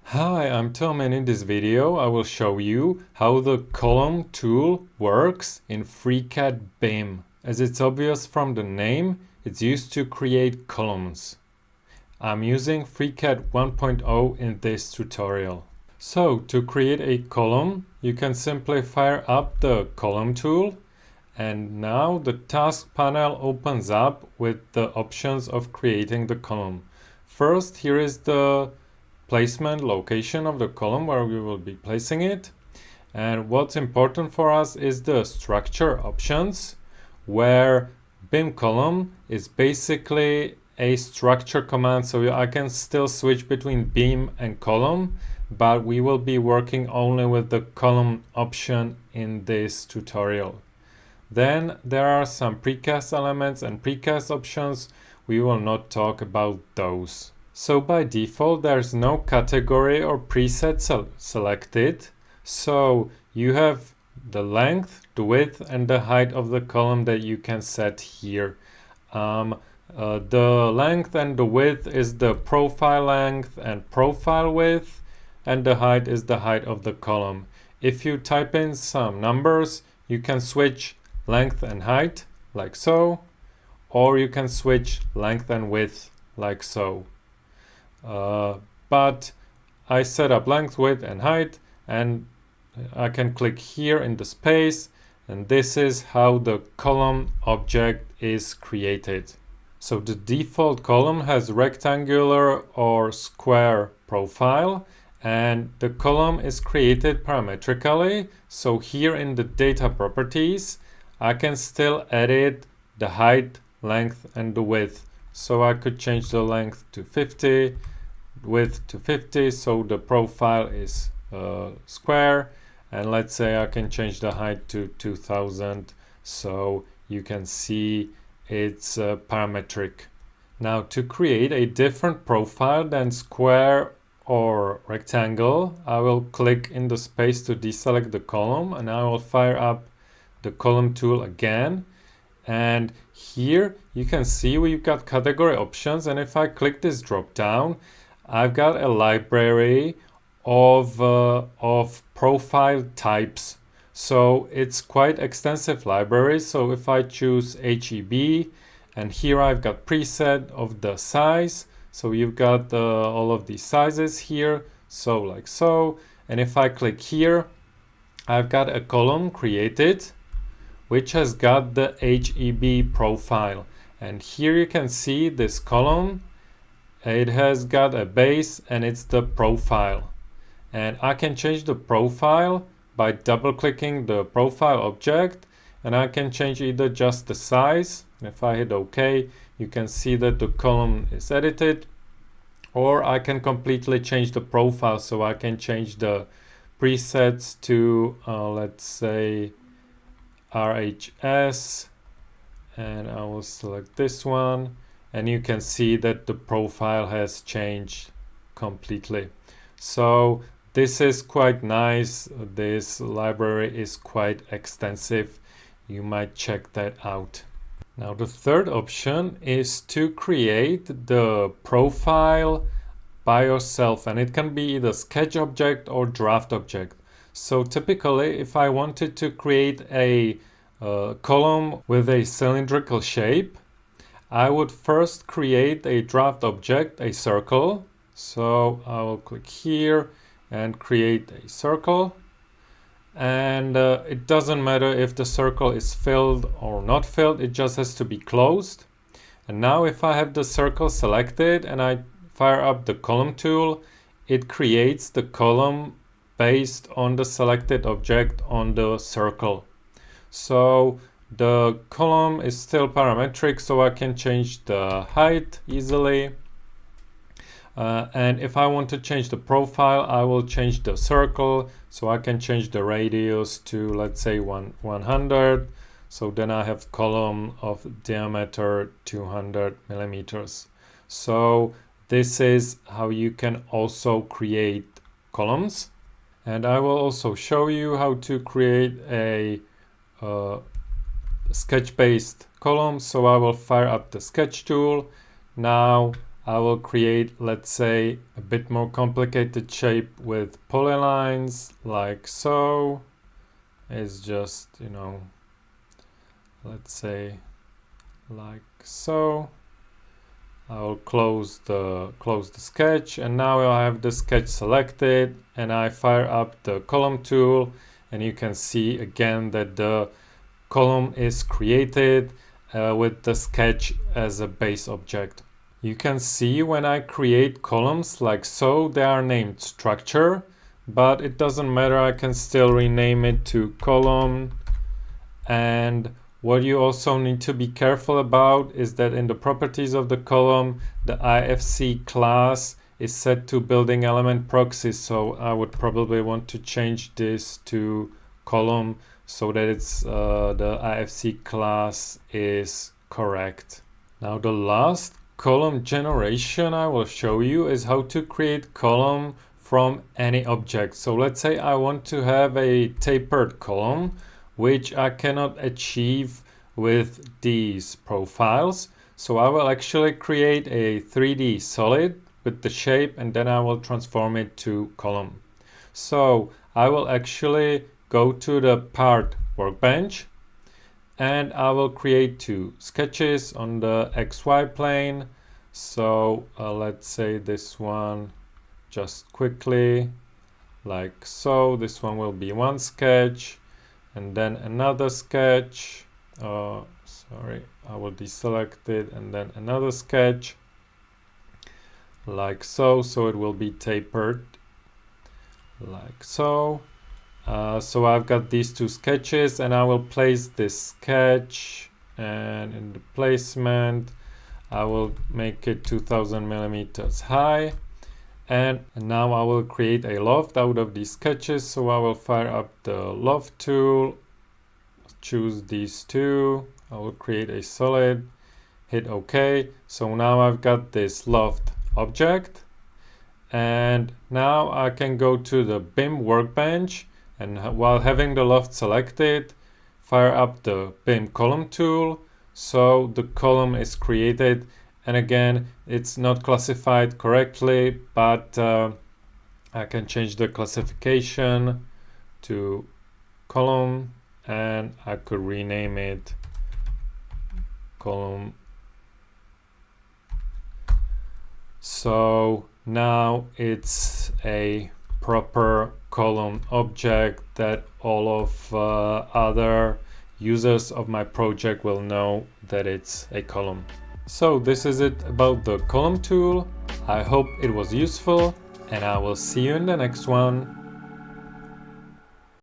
Hi, I'm Tom, and in this video I will show you how the column tool works in FreeCAD BIM. As it's obvious from the name, it's used to create columns. I'm using FreeCAD 1.0 in this tutorial. So to create a column, you can simply fire up the column tool, and now the task panel opens up with the options of creating the column. First, here is the placement location of the column where we will be placing it. And what's important for us is the structure options, where BIM column is basically a structure command, so I can still switch between BIM and column, but we will be working only with the column option in this tutorial. Then there are some precast elements and precast options. We will not talk about those. So by default, there's no category or preset selected. So you have the length, the width, and the height of the column that you can set here. The length and the width is the profile length and profile width, and the height is the height of the column. If you type in some numbers, you can switch length and height like so, or you can switch length and width like so. But I set up length, width, and height, and I can click here in the space, and this is how the column object is created. So the default column has rectangular or square profile, and the column is created parametrically. So here in the data properties, I can still edit the height, length, and the width. So I could change the length to 50, width to 50, so the profile is square, and let's say I can change the height to 2000, so you can see it's parametric. Now to create a different profile than square or rectangle, I will click in the space to deselect the column, and I will fire up the column tool again. And here you can see we've got category options, and if I click this drop down, I've got a library of profile types. So it's quite extensive library. So if I choose HEB, and here I've got preset of the size. So you've got all of these sizes here. So like so. And if I click here, I've got a column created, which has got the HEB profile. And here you can see this column. It has got a base and it's the profile. And I can change the profile by double clicking the profile object, and I can change either just the size. If I hit OK, you can see that the column is edited, or I can completely change the profile. So I can change the presets to let's say RHS, and I will select this one, and you can see that the profile has changed completely. So this is quite nice. This library is quite extensive. You might check that out. Now the third option is to create the profile by yourself, and it can be either sketch object or draft object. So typically, if I wanted to create a column with a cylindrical shape, I would first create a draft object, a circle. So I will click here and create a circle. And it doesn't matter if the circle is filled or not filled, it just has to be closed. And now if I have the circle selected and I fire up the column tool, it creates the column based on the selected object on the circle. So the column is still parametric, so I can change the height easily. And if I want to change the profile, I will change the circle. So I can change the radius to, let's say, 100. So then I have column of diameter 200 millimeters. So this is how you can also create columns. And I will also show you how to create a sketch-based column. So I will fire up the sketch tool. Now I will create, let's say, a bit more complicated shape with polylines, like so. It's just, you know, let's say like so. I will close the sketch, and now I have the sketch selected, and I fire up the column tool, and you can see again that the column is created with the sketch as a base object. You can see when I create columns like so, they are named structure, but it doesn't matter, I can still rename it to column. And what you also need to be careful about is that in the properties of the column, the IFC class is set to building element proxy, so I would probably want to change this to column so that it's the IFC class is correct. Now the last column generation I will show you is how to create column from any object. So let's say I want to have a tapered column, which I cannot achieve with these profiles. So I will actually create a 3D solid with the shape, and then I will transform it to column. So I will actually go to the part workbench, and I will create two sketches on the XY plane. So let's say this one just quickly like so. This one will be one sketch, and then another sketch. Sorry, I will deselect it, and then another sketch like so. So it will be tapered like so. So I've got these two sketches, and I will place this sketch, and in the placement I will make it 2000 millimeters high, and now I will create a loft out of these sketches. So I will fire up the loft tool, choose these two, I will create a solid, hit OK. So now I've got this loft object, and now I can go to the BIM workbench, and while having the loft selected, fire up the BIM column tool. So the column is created, and again, it's not classified correctly, but I can change the classification to column, and I could rename it column. So now it's a proper column object that all of other users of my project will know that it's a column. So this is it about the column tool. I hope it was useful, and I will see you in the next one.